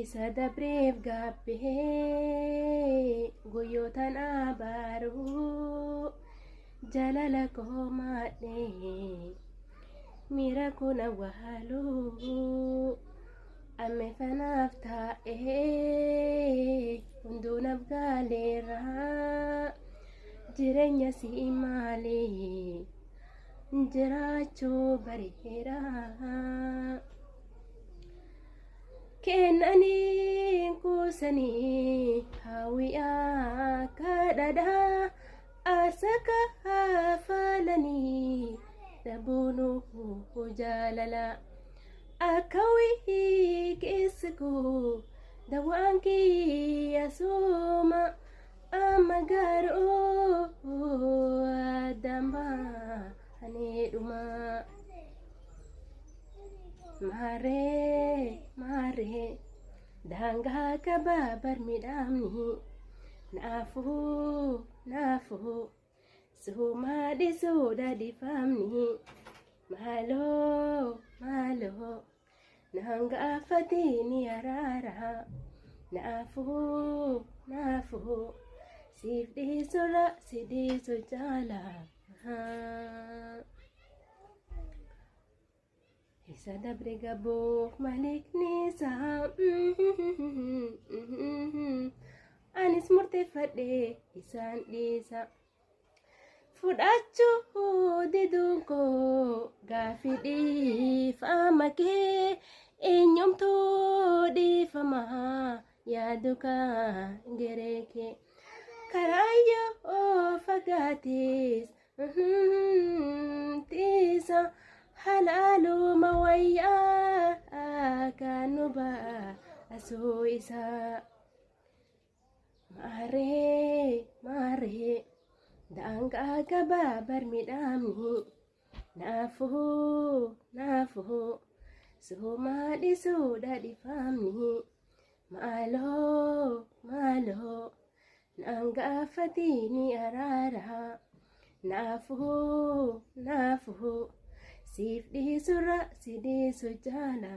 isa dabreef gaabbee guyyootaan abaaruu jalala koo maadhee miira kun awwaaluu amme fanaaf taa'ee hunduu naaf gaaleeraa jireenya si maalee jiraachuu bareeraa kennanii kuusanii hawwiyaa kadhadhaa asaka hafalanii dhabuunuu jaalala akka wiiqeessiku dawaan kiyyasuuma amma garuu addambaa aneedhuma maaree daangaa kabaabar midhaamni naafuu suumaa dhisuu dhadhiifamni maaloo naangaafatini araara naafuu siif dhiisura si dhiisu jaala isa dabre gabboof maliknisa anis murteeffadhe isaan dhiisa fudhachuu diduun koo gaaffii dhiifama kee eenyumtuu dhiifama yaadu kan geree kee karaayyoo fagaatis tiisa halaaluma wayyaa kan nu baasuu isaa maaree daangaa kabaabar midhaamni naafuu suumaa dhisuu dhadhiifamni maaloo naangaafatini araara naafuu siif dhiisura si dhiisu jaala.